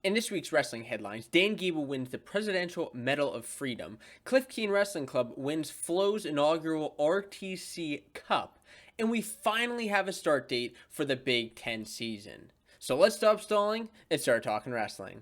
In this week's wrestling headlines, Dan Gable wins the Presidential Medal of Freedom, Cliff Keen Wrestling Club wins Flo's inaugural RTC Cup, and we finally have a start date for the Big Ten season. So let's stop stalling and start talking wrestling.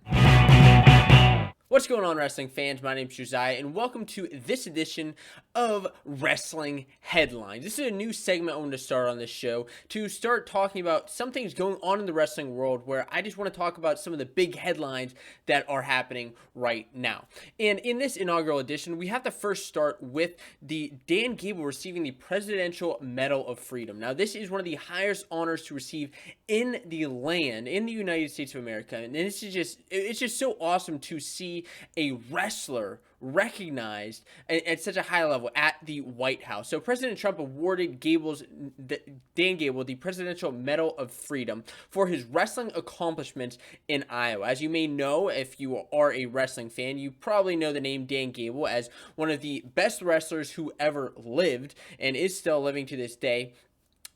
What's going on, wrestling fans? My name's Josiah, and welcome to this edition of Wrestling Headlines. This is a new segment I want to start on this show to start talking about some things going on in the wrestling world where I just want to talk about some of the big headlines that are happening right now. And in this inaugural edition, we have to first start with the Dan Gable receiving the Presidential Medal of Freedom. Now, this is one of the highest honors to receive in the land, in the United States of America, and it's just so awesome to see a wrestler recognized at such a high level at the White House. So President Trump awarded Dan Gable the Presidential Medal of Freedom for his wrestling accomplishments in Iowa. As you may know, if you are a wrestling fan, you probably know the name Dan Gable as one of the best wrestlers who ever lived and is still living to this day.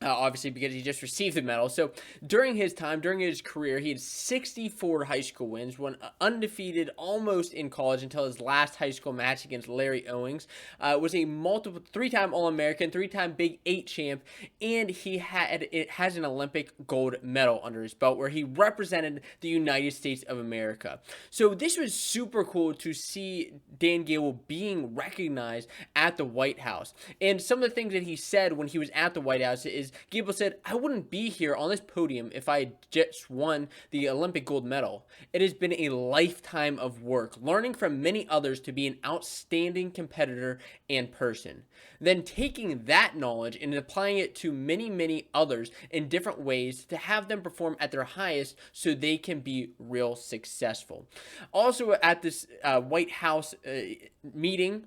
Obviously, because he just received the medal. So during his career, he had 64 high school wins, went undefeated almost in college until his last high school match against Larry Owings. Was a three-time All-American, three-time Big 8 champ, and has an Olympic gold medal under his belt where he represented the United States of America. So this was super cool to see Dan Gable being recognized at the White House. And some of the things that he said when he was at the White House is Gable said, "I wouldn't be here on this podium if I had just won the Olympic gold medal. It has been a lifetime of work, learning from many others to be an outstanding competitor and person. Then taking that knowledge and applying it to many, many others in different ways to have them perform at their highest so they can be real successful." Also at this White House meeting,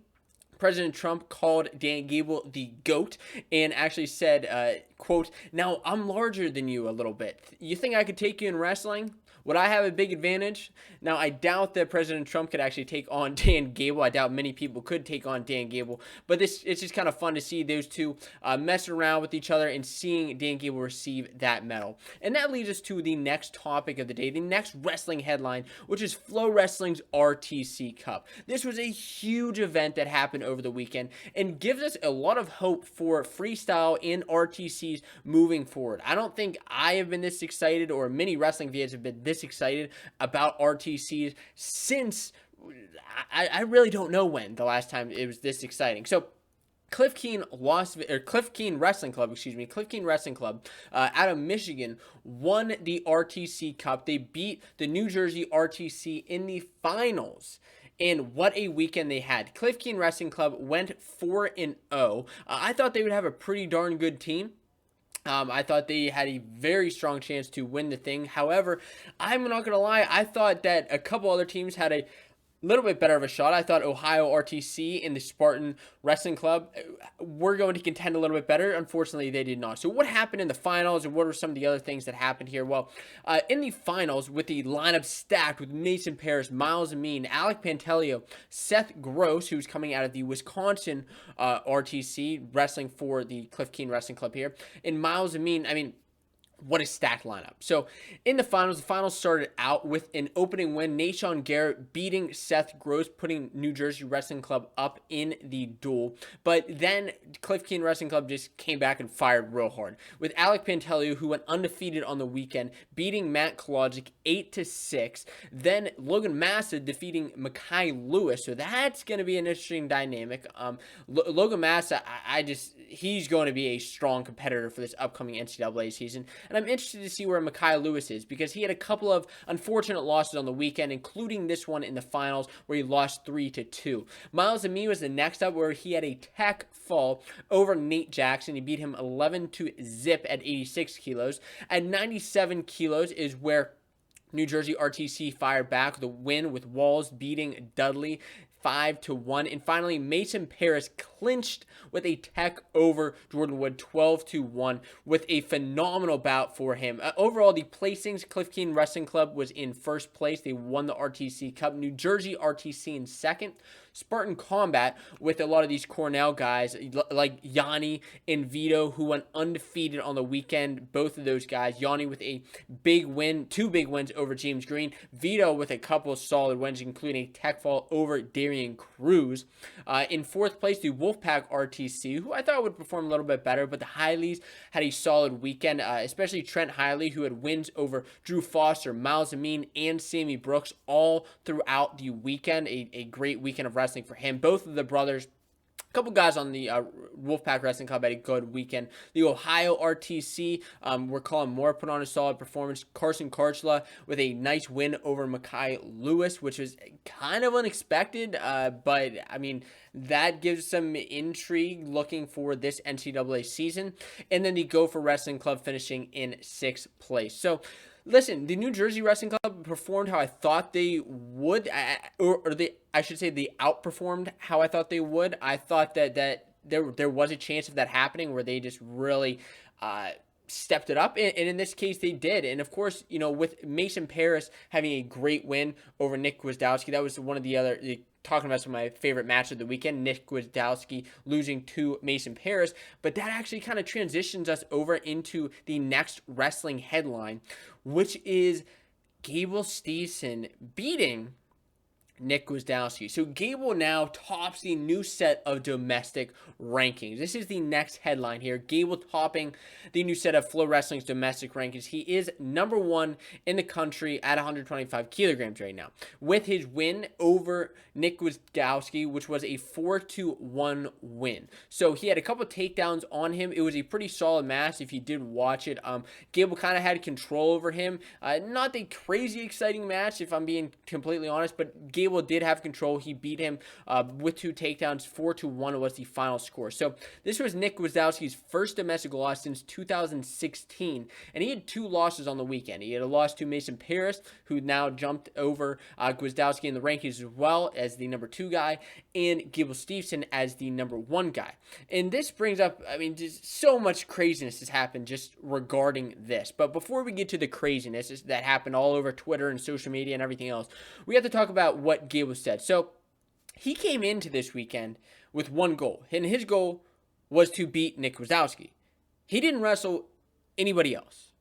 President Trump called Dan Gable the GOAT and actually said, quote, "Now I'm larger than you a little bit. You think I could take you in wrestling? Would I have a big advantage?" Now, I doubt that President Trump could actually take on Dan Gable. I doubt many people could take on Dan Gable. But it's just kind of fun to see those two messing around with each other and seeing Dan Gable receive that medal. And that leads us to the next topic of the day, the next wrestling headline, which is Flo Wrestling's RTC Cup. This was a huge event that happened over the weekend and gives us a lot of hope for freestyle and RTCs moving forward. I don't think I have been this excited, or many wrestling fans have been this excited about RTCs since I really don't know when the last time it was this exciting. So Cliff Keen Wrestling Club out of Michigan won the RTC Cup. They beat the New Jersey RTC in the finals. And what a weekend they had. Cliff Keen Wrestling Club went 4-0. I thought they would have a pretty darn good team. I thought they had a very strong chance to win the thing. However, I'm not going to lie, I thought that a couple other teams had a little bit better of a shot. I thought Ohio RTC and the Spartan Wrestling Club were going to contend a little bit better. Unfortunately, they did not. So what happened in the finals, and what were some of the other things that happened here? Well, in the finals, with the lineup stacked with Mason Parris, Miles Amin, Alec Pantelio, Seth Gross, who's coming out of the Wisconsin RTC, wrestling for the Cliff Keen Wrestling Club here, and Miles Amin, what a stacked lineup. So in the finals started out with an opening win. Nashon Garrett beating Seth Gross, putting New Jersey Wrestling Club up in the duel. But then Cliff Keen Wrestling Club just came back and fired real hard, with Alec Pantelio, who went undefeated on the weekend, beating Matt Kolodzic 8-6. Then Logan Massa defeating Mekhi Lewis. So that's going to be an interesting dynamic. Logan Massa, he's going to be a strong competitor for this upcoming NCAA season. And I'm interested to see where Mekhi Lewis is, because he had a couple of unfortunate losses on the weekend, including this one in the finals where he lost 3-2. Miles Amin was the next up, where he had a tech fall over Nate Jackson. He beat him 11-0 at 86 kilos. At 97 kilos is where New Jersey RTC fired back the win, with Walls beating Dudley 5-1. And finally, Mason Parris clinched with a tech over Jordan Wood 12-1 with a phenomenal bout for him. Overall, the placings, Cliff Keen Wrestling Club was in first place. They won the RTC Cup. New Jersey RTC in second. Spartan Combat with a lot of these Cornell guys like Yanni and Vito, who went undefeated on the weekend. Both of those guys, Yanni with a big win, 2 big wins over James Green, Vito with a couple of solid wins, including a tech fall over Darian Cruz. In 4th place, the Wolfpack RTC, who I thought would perform a little bit better, but the Hileys had a solid weekend, especially Trent Hiley, who had wins over Drew Foster, Miles Amin, and Sammy Brooks all throughout the weekend. A great weekend of wrestling for him. Both of the brothers, a couple guys on the Wolfpack Wrestling Club had a good weekend. The Ohio RTC, we're calling Moore, put on a solid performance. Carson Karchla with a nice win over Makai Lewis, which was kind of unexpected, but I mean, that gives some intrigue looking for this NCAA season. And then the Gopher Wrestling Club finishing in 6th place. So, listen, the New Jersey Wrestling Club performed how I thought they would, I should say they outperformed how I thought they would. I thought that there was a chance of that happening where they just really stepped it up, and in this case they did. And of course, you know, with Mason Paris having a great win over Nick Gwiazdowski, that was one of the other, talking about some of my favorite matches of the weekend, Nick Gwiazdowski losing to Mason Paris. But that actually kind of transitions us over into the next wrestling headline, which is Gable Steveson beating Nick Gwiazdowski. So Gable now tops the new set of domestic rankings. This is the next headline here. Gable topping the new set of Flo Wrestling's domestic rankings. He is number 1 in the country at 125 kilograms right now, with his win over Nick Gwiazdowski, which was a 4-1 win. So he had a couple takedowns on him. It was a pretty solid match if you did watch it. Gable kind of had control over him. Not the crazy exciting match, if I'm being completely honest, but Gable did have control. He beat him with 2 takedowns. 4-1 was the final score. So this was Nick Gwiazdowski's first domestic loss since 2016, and he had 2 losses on the weekend. He had a loss to Mason Paris, who now jumped over Gwiazdowski in the rankings as well as the number 2 guy, and Gable Steveson as the number 1 guy. And this brings up, I mean, just so much craziness has happened just regarding this. But before we get to the craziness that happened all over Twitter and social media and everything else, we have to talk about what Gable said. So he came into this weekend with one goal, and his goal was to beat Nick Gwiazdowski. He didn't wrestle anybody else.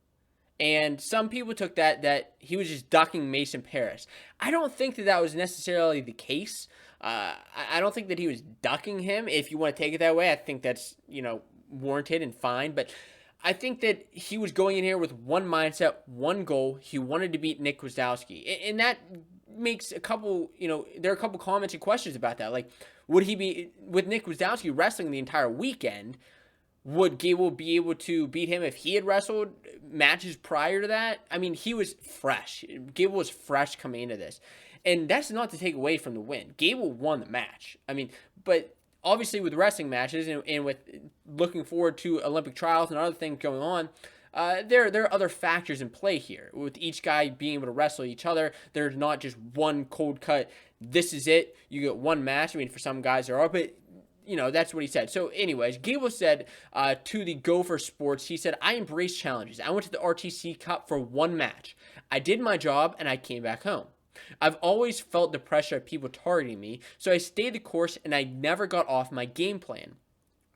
And some people took that he was just ducking Mason Paris. I don't think that was necessarily the case. I don't think that he was ducking him. If you want to take it that way, I think that's, you know, warranted and fine. But I think that he was going in here with one mindset, one goal. He wanted to beat Nick Gwiazdowski. And that makes a couple, you know, there are a couple comments and questions about that. Like, would he be, with Nick Gwiazdowski wrestling the entire weekend, would Gable be able to beat him if he had wrestled matches prior to that? I mean, he was fresh. Gable was fresh coming into this. And that's not to take away from the win. Gable won the match. I mean, but obviously with wrestling matches and with looking forward to Olympic trials and other things going on, there are other factors in play here. With each guy being able to wrestle each other, there's not just one cold cut, this is it, you get one match. I mean, for some guys there are, but you know, that's what he said. So anyways, Gable said to the Gopher Sports, he said, I embrace challenges. I went to the RTC Cup for one match. I did my job and I came back home. I've always felt the pressure of people targeting me, so I stayed the course and I never got off my game plan.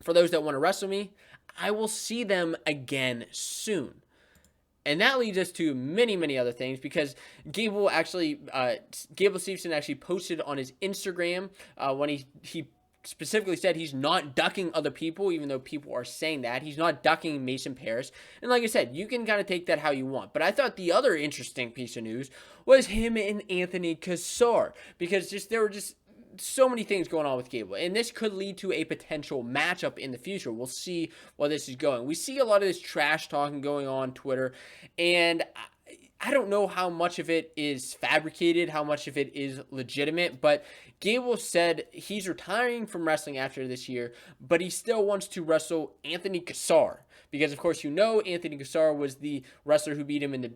For those that want to wrestle me, I will see them again soon. And that leads us to many, many other things, because Gable Steveson actually posted on his Instagram when he specifically said he's not ducking other people, even though people are saying that. He's not ducking Mason Paris. And like I said, you can kind of take that how you want. But I thought the other interesting piece of news was him and Anthony Cassar, because there were just so many things going on with Gable, and this could lead to a potential matchup in the future. We'll see where this is going. We see a lot of this trash talking going on Twitter, and I don't know how much of it is fabricated, how much of it is legitimate, but Gable said he's retiring from wrestling after this year, but he still wants to wrestle Anthony Cassar. Because, of course, you know Anthony Cassar was the wrestler who beat him at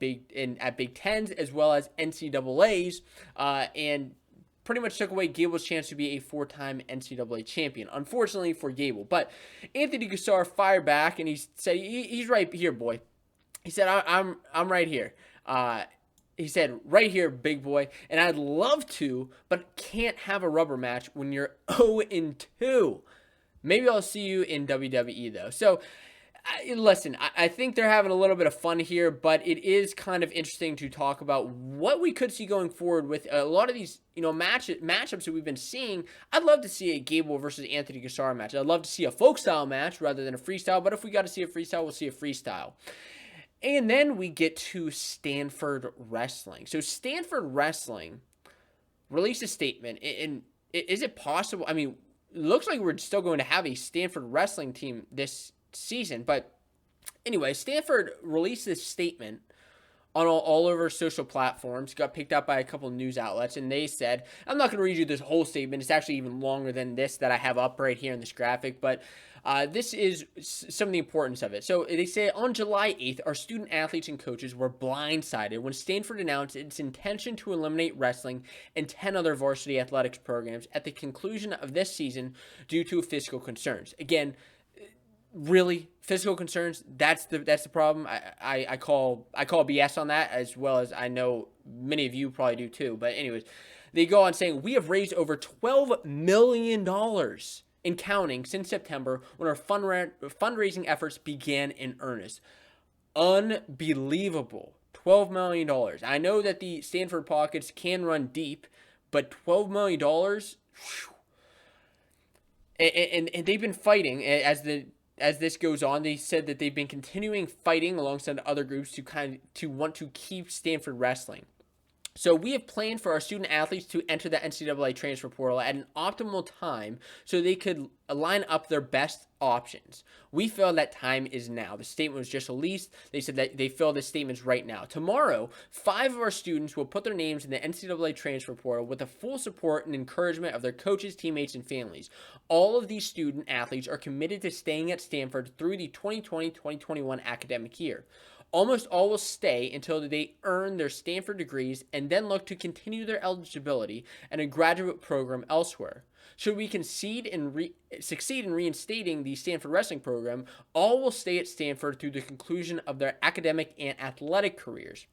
Big Tens as well as NCAAs, and pretty much took away Gable's chance to be a 4-time NCAA champion, unfortunately for Gable. But Anthony Cassar fired back, and he said, he's right here, boy. He said, I'm right here. He said, right here, big boy, and I'd love to, but can't have a rubber match when you're 0-2. Maybe I'll see you in WWE, though. So, listen, I think they're having a little bit of fun here, but it is kind of interesting to talk about what we could see going forward with a lot of these, matchups that we've been seeing. I'd love to see a Gable versus Anthony Cassara match. I'd love to see a folk style match rather than a freestyle, but if we got to see a freestyle, we'll see a freestyle. And then we get to Stanford Wrestling. So Stanford Wrestling released a statement, and is it possible? I mean, it looks like we're still going to have a Stanford Wrestling team this season, but anyway, Stanford released this statement on all over social platforms, got picked up by a couple of news outlets, and they said, I'm not going to read you this whole statement. It's actually even longer than this that I have up right here in this graphic, but this is some of the importance of it. So they say, on July 8th, our student athletes and coaches were blindsided when Stanford announced its intention to eliminate wrestling and 10 other varsity athletics programs at the conclusion of this season due to fiscal concerns. Again, really, physical concerns, that's the problem. I call BS on that, as well as I know many of you probably do too. But anyways, they go on saying, we have raised over $12 million in counting since September, when our fundraising efforts began in earnest. Unbelievable. $12 million. I know that the Stanford pockets can run deep, but $12 million, and they've been fighting as this goes on. They said that they've been continuing fighting alongside other groups to want to keep Stanford wrestling. So we have planned for our student athletes to enter the NCAA transfer portal at an optimal time so they could line up their best options. We feel that time is now. The statement was just released. They said that they feel the statements right now. Tomorrow, 5 of our students will put their names in the NCAA transfer portal with the full support and encouragement of their coaches, teammates, and families. All of these student athletes are committed to staying at Stanford through the 2020-2021 academic year. Almost all will stay until they earn their Stanford degrees and then look to continue their eligibility in a graduate program elsewhere. Should we succeed in reinstating the Stanford wrestling program, all will stay at Stanford through the conclusion of their academic and athletic careers.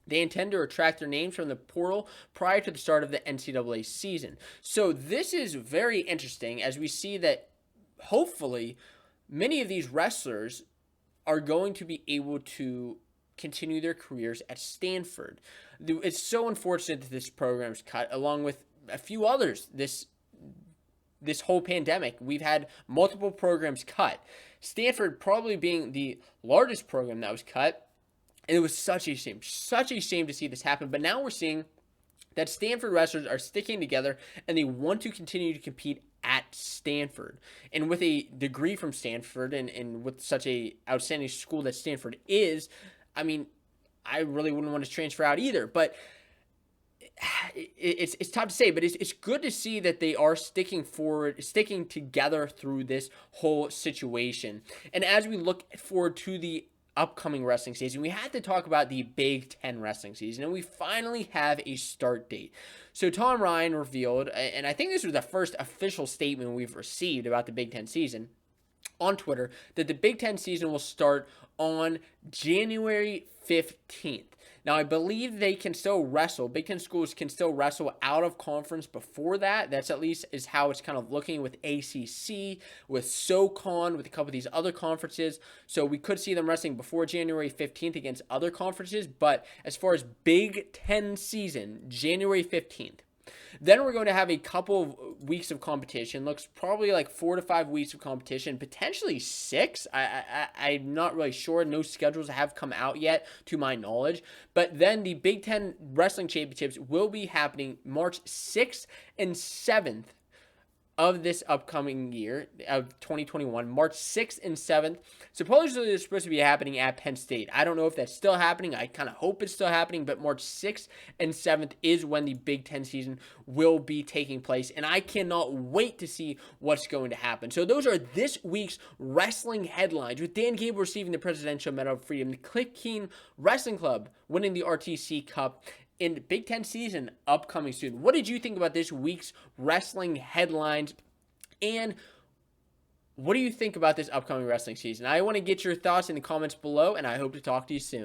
They intend to retract their names from the portal prior to the start of the NCAA season. So this is very interesting, as we see that hopefully many of these wrestlers are going to be able to continue their careers at Stanford. It's so unfortunate that this program's cut, along with a few others. This whole pandemic, we've had multiple programs cut. Stanford probably being the largest program that was cut, and it was such a shame to see this happen. But now we're seeing that Stanford wrestlers are sticking together, and they want to continue to compete at Stanford. And with a degree from Stanford, and with such a outstanding school that Stanford is, I mean, I really wouldn't want to transfer out either. But it's tough to say, but it's good to see that they are sticking together through this whole situation. And as we look forward to the upcoming wrestling season, we had to talk about the Big Ten wrestling season, and we finally have a start date. So Tom Ryan revealed, and I think this was the first official statement we've received about the Big Ten season on Twitter, that the Big Ten season will start on January 15th. Now, I believe they can still wrestle. Big Ten schools can still wrestle out of conference before that. That's at least is how it's kind of looking with ACC, with SoCon, with a couple of these other conferences. So we could see them wrestling before January 15th against other conferences. But as far as Big Ten season, January 15th. Then we're going to have a couple of weeks of competition. Looks probably like 4 to 5 weeks of competition, potentially 6. I'm not really sure. No schedules have come out yet, to my knowledge. But then the Big Ten Wrestling Championships will be happening March 6th and 7th of this upcoming year of 2021, March 6th and 7th. Supposedly they're supposed to be happening at Penn State. I don't know if that's still happening. I kind of hope it's still happening, but March 6th and 7th is when the Big Ten season will be taking place, and I cannot wait to see what's going to happen. So those are this week's wrestling headlines, with Dan Gable receiving the Presidential Medal of Freedom, the Cliff Keen Wrestling Club winning the RTC Cup, in Big Ten season upcoming soon. What did you think about this week's wrestling headlines? And what do you think about this upcoming wrestling season? I want to get your thoughts in the comments below, and I hope to talk to you soon.